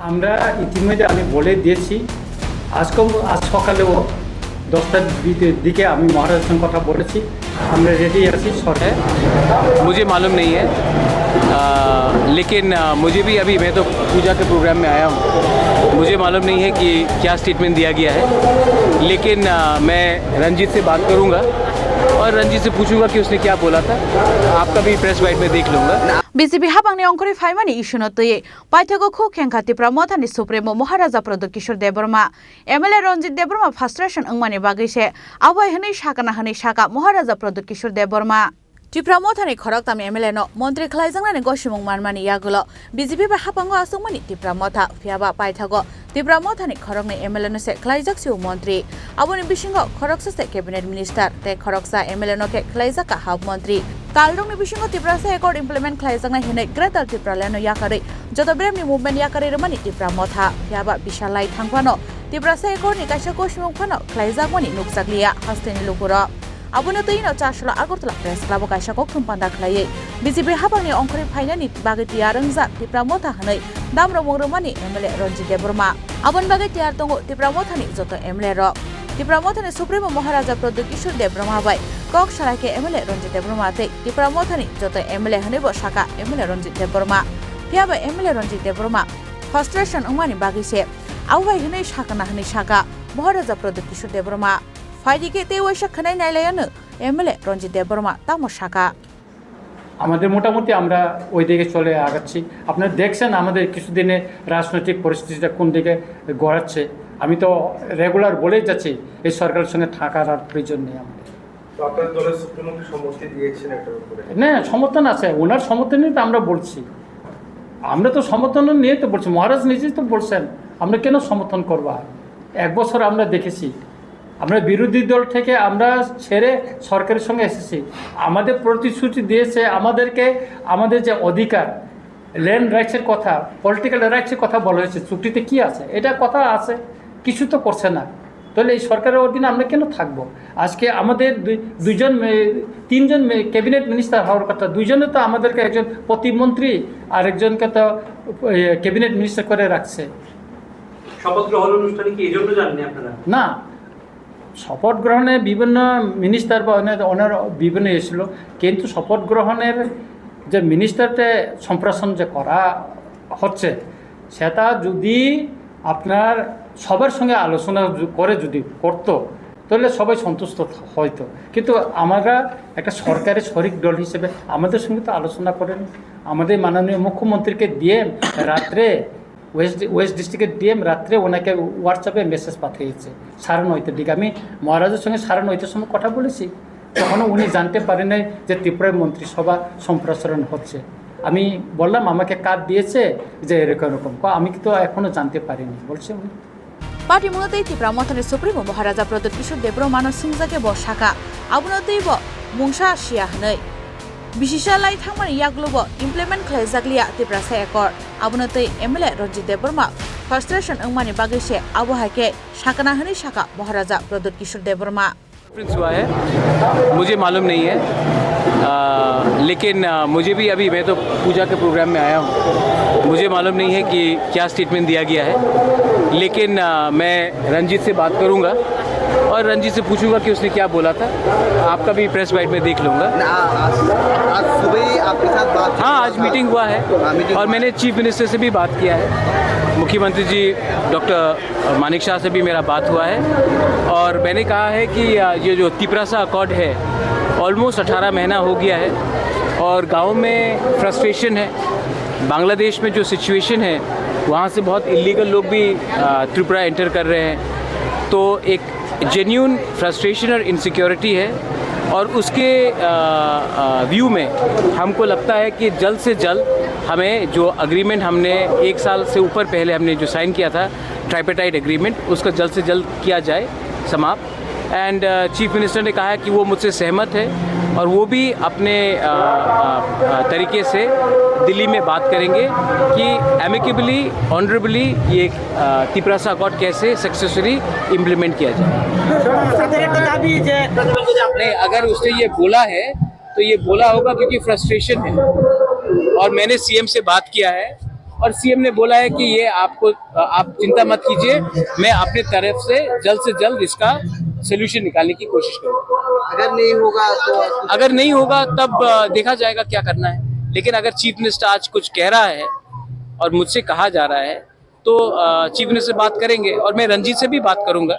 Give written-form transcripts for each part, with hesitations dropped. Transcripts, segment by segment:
আমরা ইতিমধ্যে আমি বলে দিয়েছি আজ সকালেও 10টার দিকে আমি মহারাজার সঙ্গে কথা বলেছি আমরা রেডি আছি সরকার। मुझे मालूम नहीं है लेकिन मुझे भी अभी मैं तो पूजा के प्रोग्राम में आया हूँ, मुझे मालूम नहीं है कि क्या स्टेटमेंट दिया गया है, लेकिन मैं रंजीत से बात करूँगा और रंजीत से पूछूंगा कि उसने क्या बोला था। आपका भी प्रेस वाइट में देख लूँगा। बीजेपी हाबांगनि अंकुरी फाइमानि इशुनतये पाइथागो खु खेंखाति प्रमोथानि सुप्रेमो महाराजा प्रदोत किशोर देबर्मा MLA रंजित देबर्मा फ्रस्ट्रेशन अंगमानि बागैसे आवाय हनै साखना हनै साखा महाराजा प्रदोत किशोर देबर्मा त्रिपुरा मोथानि खरक तामि MLA नो मन्त्री खलाइजांनानि गसिमुं मानमानि यागुलो बीजेपी बा हाबांगो आसुंमानि त्रिपुरा मोथा फियाबा पाइथागो त्रिपुरा मोथानि खरकनि MLA नो से खलाइजाकसिउ मन्त्री आबोनि बिसिंगो खरकसासे कैबिनेट मिनिस्टार ते खरकसा MLA नो के खलाइजाका हाब मन्त्री कालरंनि बिसिंगो त्रिपुरा से एकॉर्ड इम्प्लीमेंट खलाइजांनाय हिनै ग्रेटर त्रिपुरा लेनो याकारै जतो ब्रेमनि मुभमेन्ट याकारै रमानि त्रिपुरा मोथा फियाबा बिशालाय थांफानो त्रिपुरा से एकॉर्डनि काइसा गसिमुं फानो खलाइजाकमानि नुकसाकलिया हास्तेनि लुकुरो आबुनो Taino चारसला Agartala press club गाइसाखौ खुम्पान्दा खलायै BJP हाबांनि अंकुरि फाइनानि बागै तियार रंजा त्रिपुरा मोथा हनै दामरो मंग्रोमानि MLA रंजित देबर्मा आबुन बागै तियार दंगो त्रिपुरा मोथानि जतो MLA र त्रिपुरा मोथानि सुप्रीमो महाराजा प्रदोत किशोर देबर्मा बाय कक सरायके MLA रंजित देबर्मा ते त्रिपुरा मोथानि जतो MLA हनैबो साखा MLA रंजित देबर्मा फियाबो MLA रंजित देबर्मा फ्रस्ट्रेशन अंगमानि बागैसे आवहाय हनै साखना हनै साखा महाराजा प्रदोत किशोर देबर्मा ফাইদিকে তে ওইসা খানাই নাইলায়ানো MLA রঞ্জিত দেববর্মা তামো শাখা আমাদের মোটামুটি আমরা ওই দিকে চলে আগাচ্ছি। আপনারা দেখছেন আমাদের কিছুদিনে রাজনৈতিক পরিস্থিতিটা কোন দিকে গড়াচ্ছে। আমি তো রেগুলার বলেই যাচ্ছি এই সরকারের সঙ্গে থাকার আর প্রয়োজন নেই আমাদের। আপনার দলের সুপ্রিমোকে সমর্থন দিয়েছেন এটার উপরে? না, সমর্থন আছে, ওনার সমর্থন নিয়ে তো আমরা বলছি, আমরা তো সমর্থন নিয়ে তো বলছি, মহারাজ নিজেই তো বলছেন আমরা কেন সমর্থন করবো। 1 বছর আমরা দেখেছি আমরা বিরোধী দল থেকে আমরা ছেড়ে সরকারের সঙ্গে এসেছি, আমাদের প্রতিশ্রুতি দিয়েছে আমাদেরকে, আমাদের যে অধিকার ল্যান্ড রাইটসের কথা, পলিটিক্যাল রাইটসের কথা বলা হয়েছে, চুক্তিতে কি আছে, এটা কথা আছে, কিছু তো করছে না। তাহলে এই সরকারের অধীনে আমরা কেন থাকবো। আজকে আমাদের 3জন ক্যাবিনেট মিনিস্টার হওয়ার কথা, 2জনে তো আমাদেরকে, একজন প্রতিমন্ত্রী আর একজনকে তো ক্যাবিনেট মিনিস্টার করে রাখছে। শপথ গ্রহণ অনুষ্ঠানে কি এই জন্য জানেন আপনারা? না, শপথ গ্রহণে বিভিন্ন মিনিস্টার বা ওনার বিভিন্ন এসেছিল, কিন্তু শপথ গ্রহণের যে মিনিস্টারটা সম্প্রসারণ যে করা হচ্ছে সেটা যদি আপনার সবার সঙ্গে আলোচনা করে যদি করতো তাহলে সবাই সন্তুষ্ট হয়তো, কিন্তু আমরা একটা সরকারের শরিক দল হিসেবে আমাদের সঙ্গে তো আলোচনা করেন। আমাদের মাননীয় মুখ্যমন্ত্রীকে দিয়ে রাত্রে ওয়েস্ট ডিস্ট্রিক্টের ডিএম রাত্রে ওনাকে হোয়াটসঅ্যাপে মেসেজ পাঠিয়েছে 9:30 দিকে। আমি মহারাজের সঙ্গে 9:30 সময় কথা বলেছি, তখনও উনি জানতে পারেন নাই যে ত্রিপুরায় মন্ত্রিসভা সম্প্রসারণ হচ্ছে। আমি বললাম আমাকে কার্ড দিয়েছে যে এরকম, আমি তো এখনও জানতে পারিনি বলছে উনি। পার্টি মূলতেই ত্রিপুরা মথনের সুপ্রিমো মহারাজা প্রদোত কিশোর দেববর্মা সিংজাকে বসাকা আবুনতেইব মুংসা শিয়া হनै বিশিশালাই থাংমানি ইয়াग्लोब इमप्लिमेंट खलाइजाकलिया त्रिपुरा से एकॉर्ड आबुनतै MLA रंजित देबबर्मा फ्रस्ट्रेशन अंगमानि बागैसे आबोहाय के साखना हनै साखा महाराजा प्रदोत किशोर देबबर्मा हुआ है, मुझे मालूम नहीं है लेकिन मुझे भी अभी मैं तो पूजा के प्रोग्राम में आया हूँ, मुझे मालूम नहीं है कि क्या स्टेटमेंट दिया गया है, लेकिन मैं रंजीत से बात करूँगा और रंजीत से पूछूंगा कि उसने क्या बोला था। आपका भी प्रेस वाइट में देख लूँगा। आज सुबह ही आपके साथ बात? हाँ, आज मीटिंग हुआ है और मैंने चीफ मिनिस्टर से भी बात किया है, मुख्यमंत्री जी डॉक्टर मानिक शाह से भी मेरा बात हुआ है और मैंने कहा है कि ये जो त्रिपुरा सा अकॉर्ड है ऑलमोस्ट 18 महीना हो गया है और गाँव में फ्रस्ट्रेशन है। बांग्लादेश में जो सिचुएशन है वहाँ से बहुत इलीगल लोग भी त्रिपुरा एंटर कर रहे हैं, तो एक जेन्यून फ्रस्ट्रेशन और इनसिक्योरिटी है और उसके व्यू में हमको लगता है कि जल्द से जल्द हमें जो अग्रीमेंट हमने 1 साल से ऊपर पहले हमने जो साइन किया था ट्राइपेटाइट एग्रीमेंट, उसका जल्द से जल्द किया जाए समाप्त। एंड चीफ मिनिस्टर ने कहा है कि वो मुझसे सहमत है और वो भी अपने तरीके से दिल्ली में बात करेंगे कि एमिकेबली ऑनरेबली ये त्रिपुरा सा अकॉर्ड कैसे सक्सेसफुली इम्प्लीमेंट किया जाए। नहीं, अगर उसने ये बोला है तो ये बोला होगा क्योंकि फ्रस्ट्रेशन है और मैंने सीएम से बात किया है और सीएम ने बोला है कि ये आप चिंता मत कीजिए, मैं अपने तरफ से जल्द इसका सोल्यूशन निकालने की कोशिश करूँगा। अगर नहीं होगा तब देखा जाएगा क्या करना है। लेकिन अगर चीफ मिनिस्टर आज कुछ कह रहा है और मुझसे कहा जा रहा है तो चीफ मिनिस्टर से बात करेंगे और मैं रंजीत से भी बात करूंगा।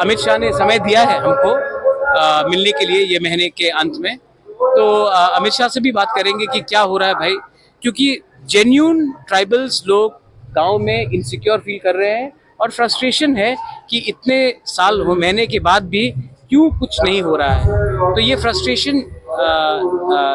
अमित शाह ने समय दिया है हमको मिलने के लिए ये महीने के अंत में, तो अमित शाह से भी बात करेंगे कि क्या हो रहा है भाई, क्योंकि जेन्यून ट्राइबल्स लोग गांव में इनसिक्योर फील कर रहे हैं और फ्रस्ट्रेशन है कि इतने साल महीने के बाद भी क्यों कुछ नहीं हो रहा है। तो ये फ्रस्ट्रेशन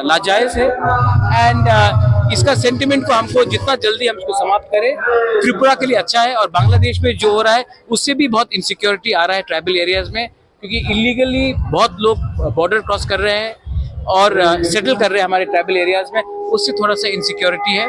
लाजायज है एंड इसका सेंटिमेंट को हमको जितना जल्दी हम इसको समाप्त करें त्रिपुरा के लिए अच्छा है। और बांग्लादेश में जो हो रहा है उससे भी बहुत इनसिक्योरिटी आ रहा है ट्राइबल एरियाज में, क्योंकि इलीगली बहुत लोग बॉर्डर क्रॉस कर रहे हैं और सेटल कर रहे हैं हमारे ट्राइबल एरियाज में, उससे थोड़ा सा इनसिक्योरिटी है।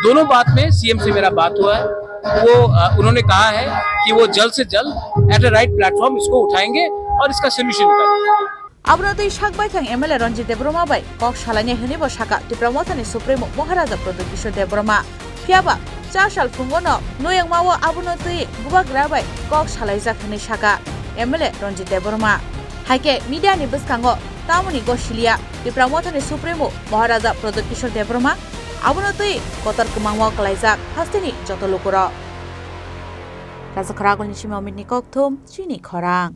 दोनों बात में सीएम से मेरा बात हुआ है, वो उन्होंने कहा है कि वो जल्द से जल्द एट अ राइट प्लेटफॉर्म इसको उठाएंगे और इसका सोल्यूशन निकालेंगे। Abnotui Shakbai Thang MLA Ranjit Debbarma bai kok shalanya hinibo Sakha Tripura ni Supremo Maharaja Production Debbarma Fiaba Chashal Fungono Noyangmawo Abnotui Bubagra bai kok shalaijak hini Sakha MLA Ranjit Debbarma Haike media ni biskango tamuni goshilia Tripura ni Supremo Maharaja Production Debbarma Abnotui kotar kemangwa kalaijak hastini joto lokura Khorang ni Chini Khorang